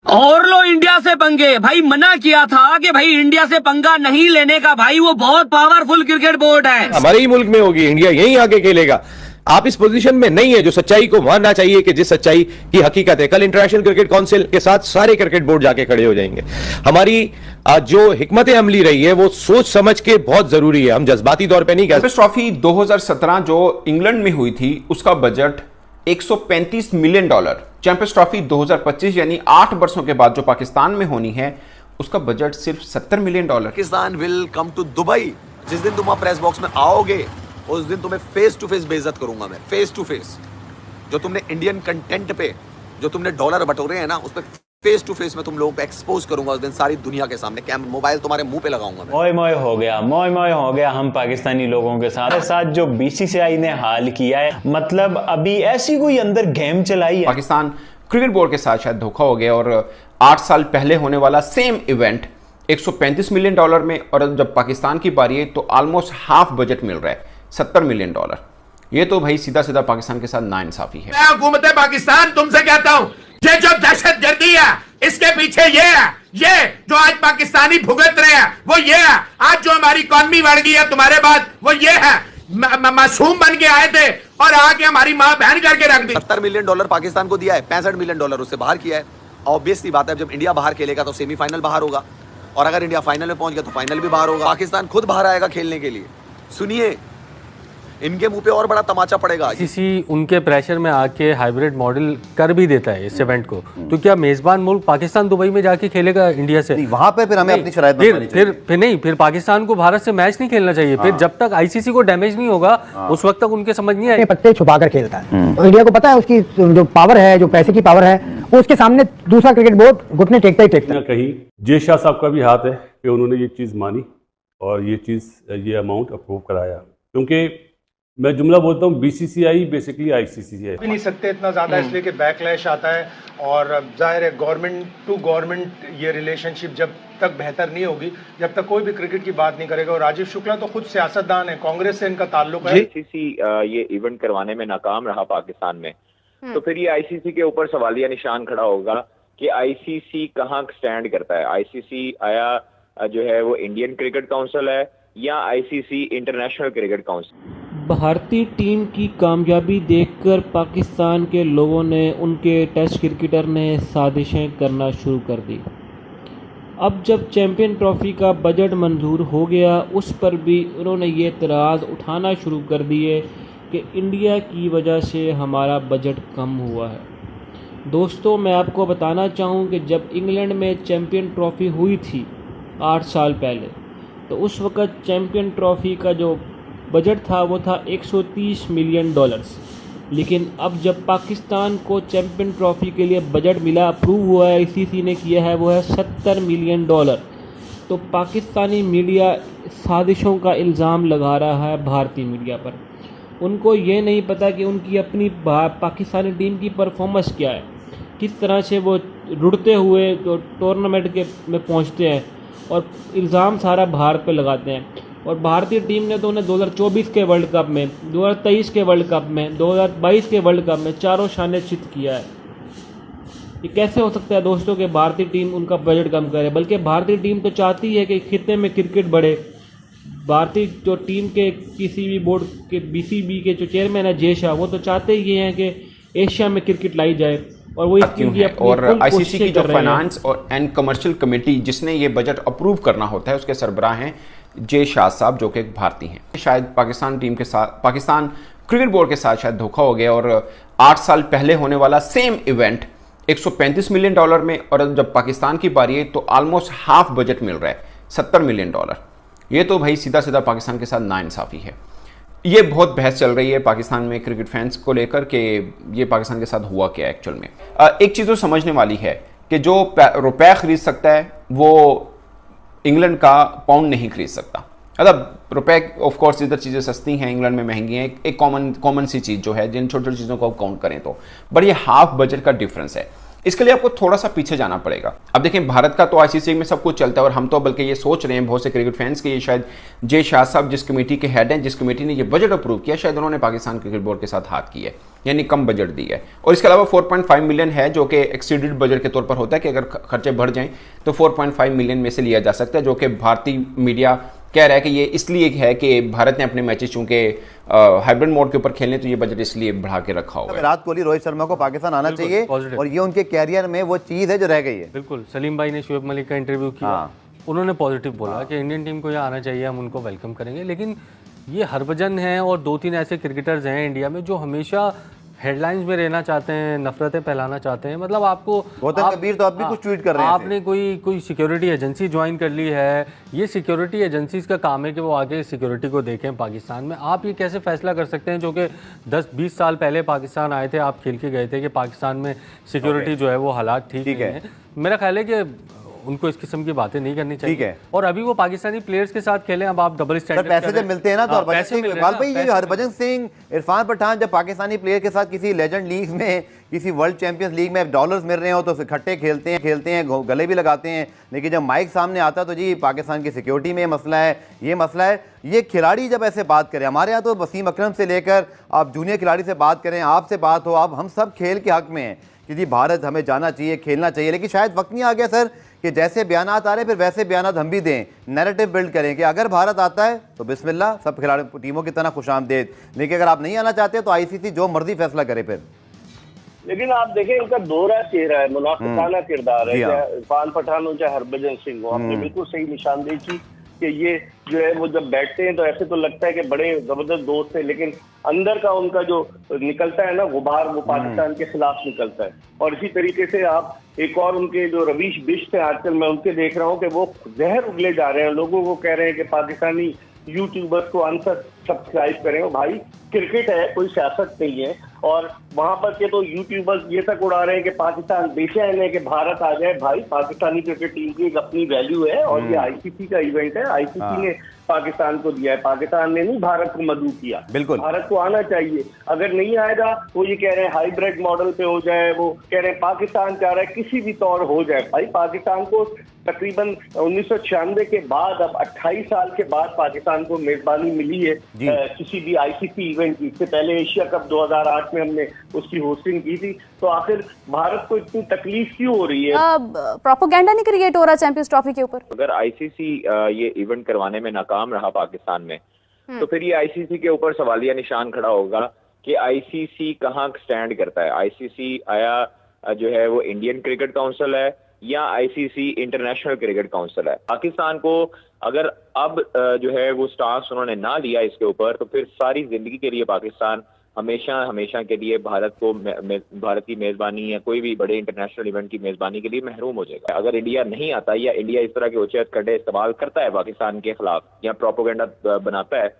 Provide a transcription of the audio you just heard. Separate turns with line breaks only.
और लो इंडिया से पंगे। भाई मना किया था कि भाई इंडिया से पंगा नहीं लेने का। भाई वो बहुत पावरफुल क्रिकेट बोर्ड है।
हमारे ही मुल्क में होगी, इंडिया यहीं आके खेलेगा। आप इस पोजीशन में नहीं है जो सच्चाई को मानना चाहिए कि जिस सच्चाई की हकीकत है। कल इंटरनेशनल क्रिकेट काउंसिल के साथ सारे क्रिकेट बोर्ड जाके खड़े हो जाएंगे। हमारी जो हिकमत अमली रही है वो सोच समझ के बहुत जरूरी है। हम जज्बाती तौर पे नहीं कहते।
चैंपियंस ट्रॉफी 2017 जो इंग्लैंड में हुई थी उसका बजट $135 मिलियन। चैंपियंस ट्रॉफी 2025 यानी 8 वर्षों के बाद जो पाकिस्तान में होनी है उसका बजट सिर्फ $70 million.
Pakistan will come to Dubai. जिस दिन तुम प्रेस बॉक्स में आओगे उस दिन तुम्हें फेस टू फेस बेइज्जत करूंगा मैं, फेस टू फेस। जो तुमने इंडियन कंटेंट पे जो तुमने डॉलर बटोरे हैं ना उस पे फेस टू फेस में तुम लोगों को एक्सपोज करूंगा उस दिन सारी दुनिया के सामने। कैम मोबाइल तुम्हारे मुंह पे लगाऊंगा मैं।
मोय मोय हो गया हम पाकिस्तानी लोगों के साथ जो बीसीसीआई ने हाल किया है। मतलब अभी ऐसी कोई अंदर गेम चलाई है।
पाकिस्तान क्रिकेट बोर्ड के साथ शायद धोखा हो गया और 8 साल पहले होने वाला सेम इवेंट $135 मिलियन में, और जब पाकिस्तान की बारी है तो ऑलमोस्ट हाफ बजट मिल रहा है $70 मिलियन। ये तो भाई सीधा सीधा पाकिस्तान के साथ नाइंसाफी है।
मैं हुकूमत पाकिस्तान तुमसे कहता हूं, ये जो दहशतगर्दी है इसके पीछे ये जो आज पाकिस्तानी भुगत रहे हैं वो ये है। आज जो हमारी इकॉनमी बढ़ गई है तुम्हारे बाद वो ये है। मासूम बन के आए थे और आके हमारी मां बहन करके रख दी।
$70 मिलियन पाकिस्तान को दिया है, $65 मिलियन उससे बाहर किया है। ऑब्वियसली बात है जब इंडिया बाहर खेलेगा तो सेमीफाइनल बाहर होगा, और अगर इंडिया फाइनल में पहुंच गया तो फाइनल भी बाहर होगा। पाकिस्तान खुद बाहर आएगा खेलने के लिए। सुनिए, इनके मुंह पे और बड़ा तमाचा पड़ेगा।
आईसीसी उनके प्रेशर में आके हाइब्रिड मॉडल कर भी देता है इस इवेंट को, तो क्या मेजबान मुल्क पाकिस्तान दुबई में जाके खेलेगा इंडिया से?
वहां पे फिर हमें अपनी शराइत
फिर पाकिस्तान को भारत से मैच नहीं खेलना चाहिए। फिर जब तक आईसीसी को डैमेज नहीं होगा उस वक्त तक उनके समझ नहीं आए।
पत्ते छुपा कर खेलता है। तो इंडिया को पता है उसकी जो पावर है, जो पैसे की पावर है, वो उसके सामने दूसरा क्रिकेट बोर्ड घुटने टेकता ही टेकता है।
कहीं जे शाह साहब का भी हाथ है कि उन्होंने ये चीज़ मानी और ये अमाउंट अप्रूव कराया। क्योंकि मैं जुमला बोलता हूँ बीसीसीआई बेसिकली आईसीसी है।
भी नहीं सकते इतना ज़्यादा, इसलिए कि बैकलैश आता है। और जाहिर है गवर्नमेंट टू गवर्नमेंट ये रिलेशनशिप जब तक बेहतर नहीं होगी, जब तक कोई भी क्रिकेट की बात नहीं करेगा। और राजीव शुक्ला तो खुद सियासतदान है, कांग्रेस से इनका ताल्लुक है।
आईसीसी ये इवेंट करवाने में नाकाम रहा पाकिस्तान में, तो फिर ये आईसीसी के ऊपर सवालिया निशान खड़ा होगा कि आईसीसी कहाँ स्टैंड करता है। आईसीसी आया जो है वो इंडियन क्रिकेट काउंसिल है या आईसीसी इंटरनेशनल क्रिकेट काउंसिल।
भारतीय टीम की कामयाबी देखकर पाकिस्तान के लोगों ने, उनके टेस्ट क्रिकेटर ने साजिशें करना शुरू कर दी। अब जब चैंपियन ट्रॉफी का बजट मंजूर हो गया उस पर भी उन्होंने ये एतराज़ उठाना शुरू कर दिए कि इंडिया की वजह से हमारा बजट कम हुआ है। दोस्तों, मैं आपको बताना चाहूँ कि जब इंग्लैंड में चैंपियन ट्रॉफी हुई थी 8 साल पहले, तो उस वक़्त चैंपियन ट्रॉफी का जो बजट था वो था $130 मिलियन। लेकिन अब जब पाकिस्तान को चैंपियन ट्रॉफी के लिए बजट मिला, अप्रूव हुआ है, आईसीसी ने किया है, वो है $70 मिलियन। तो पाकिस्तानी मीडिया साजिशों का इल्ज़ाम लगा रहा है भारतीय मीडिया पर। उनको ये नहीं पता कि उनकी अपनी पाकिस्तानी टीम की परफॉर्मेंस क्या है, किस तरह से वो रुड़ते हुए टूर्नामेंट के में पहुंचते हैं और इल्ज़ाम सारा भारत पे लगाते हैं। और भारतीय टीम ने तो उन्हें 2024 के वर्ल्ड कप में, 2023 के वर्ल्ड कप में, 2022 के वर्ल्ड कप में चारों शाने चित किया है। ये कैसे हो सकता है दोस्तों कि भारतीय टीम उनका बजट कम करे? बल्कि भारतीय टीम तो चाहती है कि खित्ते में क्रिकेट बढ़े। भारतीय जो टीम के पीसीबी बोर्ड के बीसीबी के जो चेयरमैन है जे शाह, वो तो चाहते ही हैं कि एशिया में क्रिकेट लाई जाए, और वो
और आईसीसी की जो फाइनेंस और एंड कमर्शियल कमेटी जिसने ये बजट अप्रूव करना होता है उसके सरबराह हैं जे शाह साहब, जो कि एक भारतीय हैं। शायद पाकिस्तान टीम के साथ, पाकिस्तान क्रिकेट बोर्ड के साथ शायद धोखा हो गया और 8 साल पहले होने वाला सेम इवेंट $135 मिलियन में, और जब पाकिस्तान की बारी है तो ऑलमोस्ट हाफ बजट मिल रहा है $70 मिलियन। ये तो भाई सीधा सीधा पाकिस्तान के साथ नाइंसाफी है। ये बहुत बहस चल रही है पाकिस्तान में क्रिकेट फैंस को लेकर कि ये पाकिस्तान के साथ हुआ क्या एक्चुअल में। एक चीज़ तो समझने वाली है कि जो रुपए खरीद सकता है वो इंग्लैंड का पाउंड नहीं खरीद सकता। मतलब रुपए ऑफ कोर्स इधर चीज़ें सस्ती हैं, इंग्लैंड में महंगी हैं, एक कॉमन सी चीज़ जो है जिन छोटी छोटी चीज़ों को आप काउंट करें तो, बट ये हाफ बजट का डिफरेंस है। इसके लिए आपको थोड़ा सा पीछे जाना पड़ेगा। अब देखें, भारत का तो आईसीसी में सब कुछ चलता है और हम तो बल्कि ये सोच रहे हैं, बहुत से क्रिकेट फैंस के, ये शायद जे शाह साहब जिस कमेटी के हेड हैं, जिस कमेटी ने ये बजट अप्रूव किया, शायद उन्होंने पाकिस्तान क्रिकेट बोर्ड के साथ हाथ किया है, यानी कम बजट दी है। और इसके अलावा 4.5 मिलियन है जो कि एक्सीडेड बजट के तौर पर होता है कि अगर खर्चे बढ़ जाएं तो 4.5 मिलियन में से लिया जा सकता है, जो कि भारतीय मीडिया कह रहा है कि ये इसलिए है कि भारत ने अपने मैचेस चूंकि हाइब्रिड मोड के ऊपर खेलने, तो ये बजट इसलिए बढ़ा के रखा होगा।
विराट कोहली, रोहित शर्मा को पाकिस्तान आना चाहिए और ये उनके कैरियर में वो चीज़ है जो रह गई है।
बिल्कुल, सलीम भाई ने शोएब मलिक का इंटरव्यू किया, उन्होंने पॉजिटिव बोला कि इंडियन टीम को यहाँ आना चाहिए, हम उनको वेलकम करेंगे। लेकिन ये हरभजन हैं और 2-3 ऐसे क्रिकेटर्स हैं इंडिया में जो हमेशा हेडलाइंस में रहना चाहते हैं, नफरतें फैलाना चाहते हैं। मतलब आपको
गौतम कबीर तो अब भी कुछ ट्वीट कर रहे हैं,
आपने कोई सिक्योरिटी एजेंसी ज्वाइन कर ली है, ये सिक्योरिटी एजेंसीज का काम है कि वो आगे सिक्योरिटी को देखें पाकिस्तान में। आप ये कैसे फैसला कर सकते हैं, जो कि 10-20 साल पहले पाकिस्तान आए थे, आप खेल के गए थे, कि पाकिस्तान में सिक्योरिटी जो है वो हालात ठीक है। मेरा ख्याल है कि उनको इस किस्म की बातें नहीं करनी चाहिए। ठीक है। और अभी वो पाकिस्तानी प्लेयर्स के साथ खेलें, अब आप डबल स्टैंडर्ड
पैसे जब मिलते हैं ना, तो हरभजन सिंह, इरफान पठान जब पाकिस्तानी प्लेयर के साथ किसी लेजेंड लीग में, किसी वर्ल्ड चैंपियंस लीग में डॉलर्स मिल रहे हो तो इकट्ठे खेलते हैं, गले भी लगाते हैं। लेकिन जब माइक सामने आता तो जी पाकिस्तान की सिक्योरिटी में मसला है, ये मसला है। ये खिलाड़ी जब ऐसे बात करें, हमारे यहाँ तो वसीम अकरम से लेकर आप जूनियर खिलाड़ी से बात करें, आपसे बात हो, आप हम सब खेल के हक में हैं कि जी भारत हमें जाना चाहिए, खेलना चाहिए। लेकिन शायद वक्त नहीं आ गया सर कि जैसे बयानात आ रहे फिर वैसे बयानात हम भी दें, नैरेटिव बिल्ड करें कि अगर भारत आता है तो बिस्मिल्लाह, सब खिलाड़ी टीमों की तरह खुशामदेद, लेकिन अगर आप नहीं आना चाहते तो आईसीसी जो मर्जी फैसला करे फिर।
लेकिन आप देखें, इनका दोहरा चेहरा है, मुनाफिकाना किरदार है, चाहे इरफान पठान हो चाहे हरभजन सिंह हो। आपने बिल्कुल सही निशानदेही की कि ये जो है वो जब बैठते हैं तो ऐसे तो लगता है कि बड़े जबरदस्त दोस्त है, लेकिन अंदर का उनका जो निकलता है ना गुबार, वो पाकिस्तान के खिलाफ निकलता है। और इसी तरीके से आप एक और उनके जो रवीश बिश्त है, आजकल मैं उनके देख रहा हूँ कि वो जहर उगले जा रहे हैं, लोगों को कह रहे हैं कि पाकिस्तानी यूट्यूबर्स को अनसब्सक्राइब करें। भाई क्रिकेट है, कोई सियासत नहीं है। और वहां पर के तो यूट्यूबर्स ये तक उड़ा रहे हैं कि पाकिस्तान बेचैन है कि भारत आ जाए। भाई पाकिस्तानी क्रिकेट टीम की एक अपनी वैल्यू है और ये आईसीसी का इवेंट है, आईसीसी ने पाकिस्तान को दिया है, पाकिस्तान ने नहीं भारत को मदऊ किया।
बिल्कुल,
भारत को आना चाहिए। अगर नहीं आएगा वो ये कह रहे हैं हाइब्रिड मॉडल पे हो जाए, वो कह रहे हैं पाकिस्तान चाह रहा है किसी भी तौर हो जाए। भाई पाकिस्तान को तकरीबन 1996 के बाद, अब 28 साल के बाद पाकिस्तान को मेजबानी मिली है किसी भी आईसीसी इवेंट की। इससे पहले एशिया कप 2008 में हमने उसकी होस्टिंग की थी। तो आखिर भारत को इतनी तकलीफ क्यों हो रही है?
प्रोपेगेंडा नहीं क्रिएट हो रहा चैंपियंस ट्रॉफी के ऊपर?
अगर आईसीसी ये इवेंट करवाने में नाकाम रहा पाकिस्तान में, तो फिर ये आईसीसी के ऊपर सवालिया निशान खड़ा होगा कि आईसीसी कहाँ स्टैंड करता है। आईसीसी आया जो है वो इंडियन क्रिकेट काउंसिल है या आईसीसी इंटरनेशनल क्रिकेट काउंसिल है। पाकिस्तान को अगर अब जो है वो स्टांस उन्होंने ना लिया इसके ऊपर, तो फिर सारी जिंदगी के लिए पाकिस्तान हमेशा के लिए भारत की मेजबानी या कोई भी बड़े इंटरनेशनल इवेंट की मेजबानी के लिए महरूम हो जाएगा। अगर इंडिया नहीं आता या इंडिया इस तरह के उचित कंडे इस्तेमाल करता है पाकिस्तान के खिलाफ या प्रोपेगेंडा बनाता है,